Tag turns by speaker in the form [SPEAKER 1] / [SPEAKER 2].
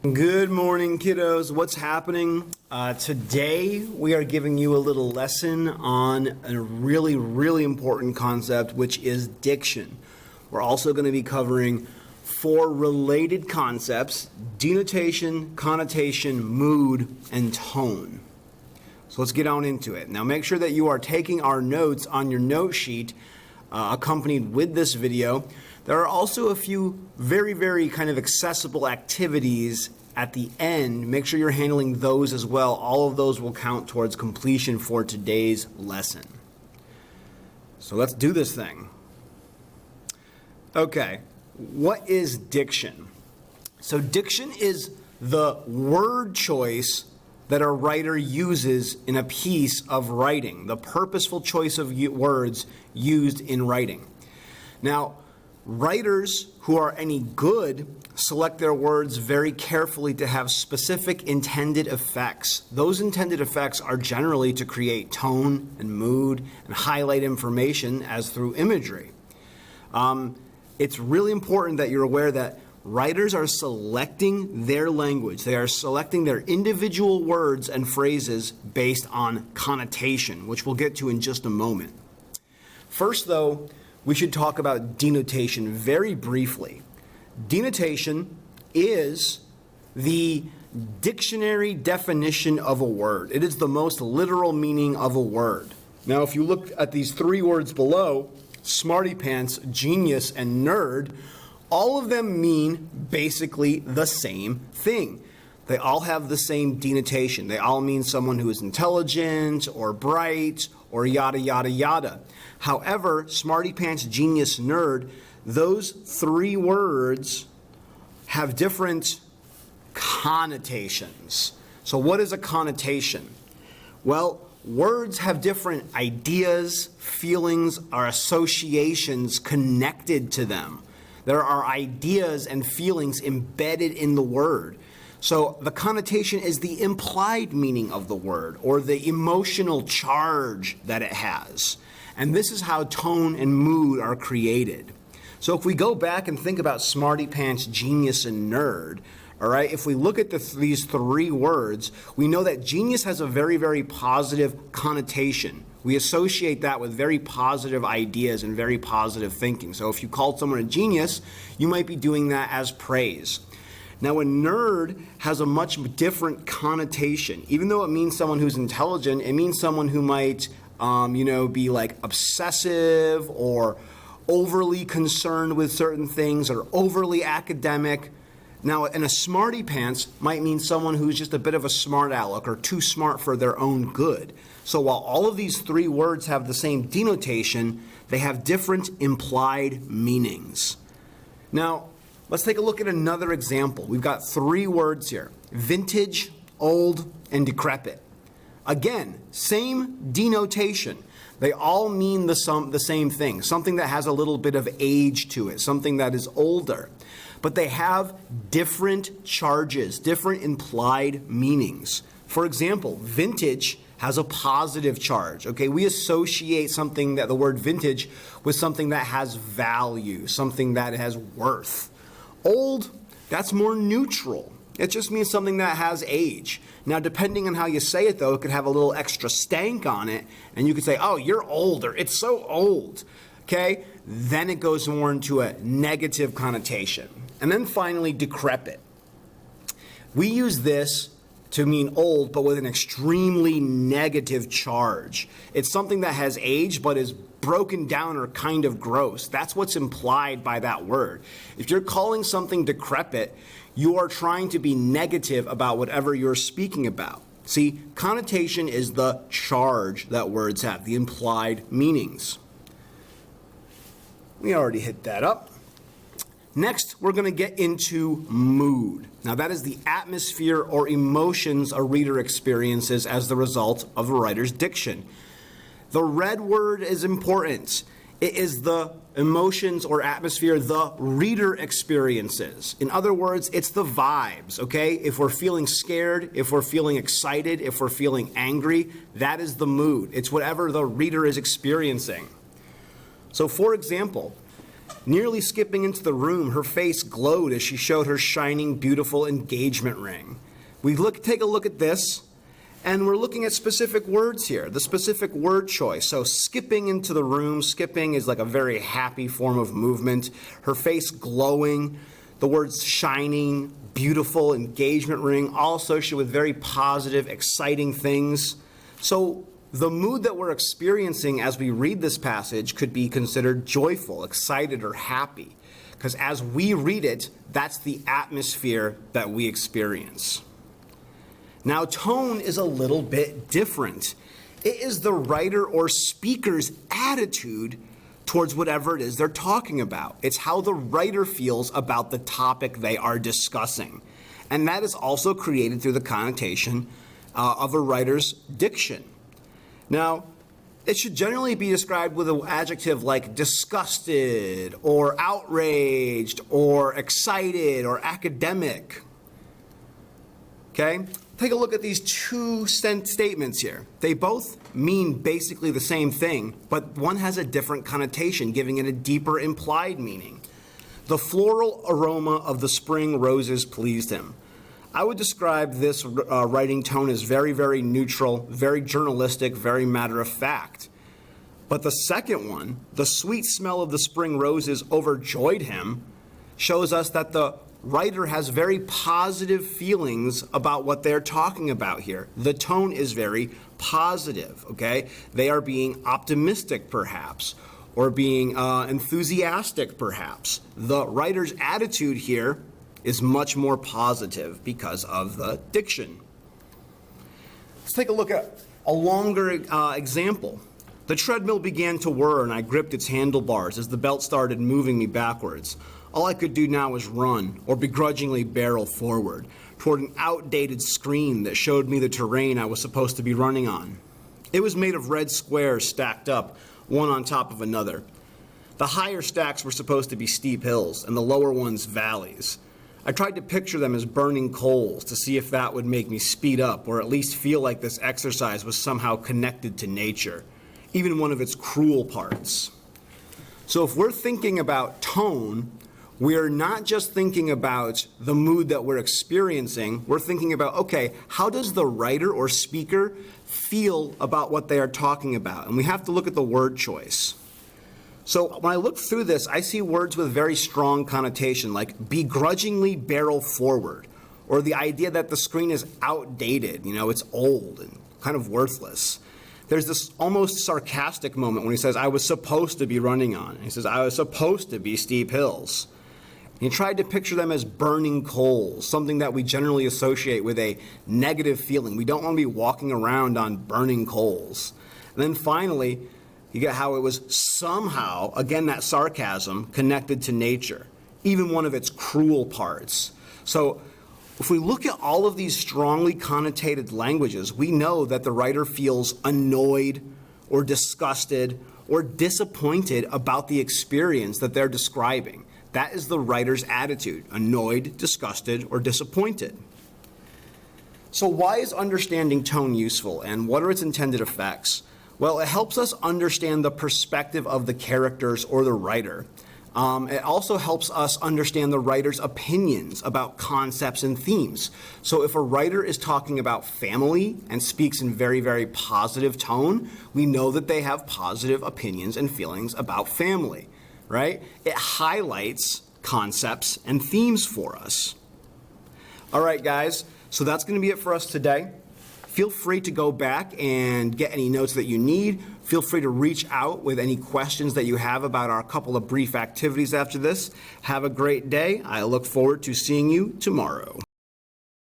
[SPEAKER 1] Good morning, kiddos. What's happening? Today we are giving you a little lesson on a really important concept, which is diction. We're also going to be covering 4 related concepts: denotation, connotation, mood, and tone. So let's get on into it. Now make sure that you are taking our notes on your note sheet accompanied with this video. There are also a few very kind of accessible activities at the end. Make sure you're handling those as well. All of those will count towards completion for today's lesson. So let's do this thing. Okay, what is diction? So diction is the word choice that a writer uses in a piece of writing, the purposeful choice of words used in writing. Now, writers who are any good select their words very carefully to have specific intended effects. Those intended effects are generally to create tone and mood and highlight information as through imagery. It's really important that you're aware that writers are selecting their language. They are selecting their individual words and phrases based on connotation, which we'll get to in just a moment. First, though, we should talk about denotation very briefly. Denotation is the dictionary definition of a word. It is the most literal meaning of a word. Now, if you look at these 3 words below, smarty pants, genius, and nerd, all of them mean basically the same thing. They all have the same denotation. They all mean someone who is intelligent or bright or yada, yada, yada. However, smarty pants, genius, nerd, those 3 words have different connotations. So what is a connotation? Well, words have different ideas, feelings, or associations connected to them. There are ideas and feelings embedded in the word. So the connotation is the implied meaning of the word or the emotional charge that it has. And this is how tone and mood are created. So if we go back and think about smarty pants, genius, and nerd, all right, if we look at these 3 words, we know that genius has a very positive connotation. We associate that with very positive ideas and very positive thinking. So if you called someone a genius, you might be doing that as praise. Now, a nerd has a much different connotation. Even though it means someone who's intelligent, it means someone who might, be like obsessive or overly concerned with certain things or overly academic. Now, and a smarty pants might mean someone who's just a bit of a smart aleck or too smart for their own good. So while all of these 3 words have the same denotation, they have different implied meanings. Now, let's take a look at another example. We've got 3 words here: vintage, old, and decrepit. Again, same denotation. They all mean the same thing, something that has a little bit of age to it, something that is older. But they have different charges, different implied meanings. For example, vintage has a positive charge. Okay, we associate something, that the word vintage, with something that has value, something that has worth. Old, that's more neutral. It just means something that has age. Now, depending on how you say it, though, it could have a little extra stank on it, and you could say, oh, you're older. It's so old. Okay? Then it goes more into a negative connotation. And then finally, decrepit. We use this to mean old, but with an extremely negative charge. It's something that has age, but is broken down or kind of gross. That's what's implied by that word. If you're calling something decrepit, you are trying to be negative about whatever you're speaking about. See, connotation is the charge that words have, the implied meanings. We already hit that up. Next, we're going to get into mood. Now, that is the atmosphere or emotions a reader experiences as the result of a writer's diction. The red word is important. It is the emotions or atmosphere the reader experiences. In other words, it's the vibes, okay? If we're feeling scared, if we're feeling excited, if we're feeling angry, that is the mood. It's whatever the reader is experiencing. So, for example, Nearly skipping into the room, her face glowed as she showed her shining, beautiful engagement ring. Take a look at this, and we're looking at specific words here, the specific word choice. So skipping into the room, skipping is like a very happy form of movement. Her face glowing, the words shining, beautiful, engagement ring, all associated with very positive, exciting things. So the mood that we're experiencing as we read this passage could be considered joyful, excited, or happy, because as we read it, that's the atmosphere that we experience. Now, tone is a little bit different. It is the writer or speaker's attitude towards whatever it is they're talking about. It's how the writer feels about the topic they are discussing. And that is also created through the connotation of a writer's diction. Now, it should generally be described with an adjective like disgusted, or outraged, or excited, or academic. Okay? Take a look at these two statements here. They both mean basically the same thing, but one has a different connotation, giving it a deeper implied meaning. The floral aroma of the spring roses pleased him. I would describe this writing tone as very, very neutral, very journalistic, very matter of fact. But the second one, the sweet smell of the spring roses overjoyed him, shows us that the writer has very positive feelings about what they're talking about here. The tone is very positive, okay? They are being optimistic, perhaps, or being enthusiastic, perhaps. The writer's attitude here is much more positive because of the diction. Let's take a look at a longer example. The treadmill began to whir and I gripped its handlebars as the belt started moving me backwards. All I could do now was run or begrudgingly barrel forward toward an outdated screen that showed me the terrain I was supposed to be running on. It was made of red squares stacked up, one on top of another. The higher stacks were supposed to be steep hills and the lower ones valleys. I tried to picture them as burning coals to see if that would make me speed up or at least feel like this exercise was somehow connected to nature, even one of its cruel parts. So if we're thinking about tone, we're not just thinking about the mood that we're experiencing, we're thinking about, okay, how does the writer or speaker feel about what they are talking about? And we have to look at the word choice. So when I look through this, I see words with very strong connotation, like begrudgingly barrel forward, or the idea that the screen is outdated, it's old and kind of worthless. There's this almost sarcastic moment when he says, I was supposed to be running on. And he says, I was supposed to be steep hills. He tried to picture them as burning coals, something that we generally associate with a negative feeling. We don't want to be walking around on burning coals. And then finally, you get how it was somehow, again, that sarcasm, connected to nature, even one of its cruel parts. So if we look at all of these strongly connotated languages, we know that the writer feels annoyed or disgusted or disappointed about the experience that they're describing. That is the writer's attitude, annoyed, disgusted, or disappointed. So why is understanding tone useful, and what are its intended effects? Well, it helps us understand the perspective of the characters or the writer. It also helps us understand the writer's opinions about concepts and themes. So if a writer is talking about family and speaks in very, very positive tone, we know that they have positive opinions and feelings about family, right? It highlights concepts and themes for us. All right, guys, so that's going to be it for us today. Feel free to go back and get any notes that you need. Feel free to reach out with any questions that you have about our couple of brief activities after this. Have a great day. I look forward to seeing you tomorrow.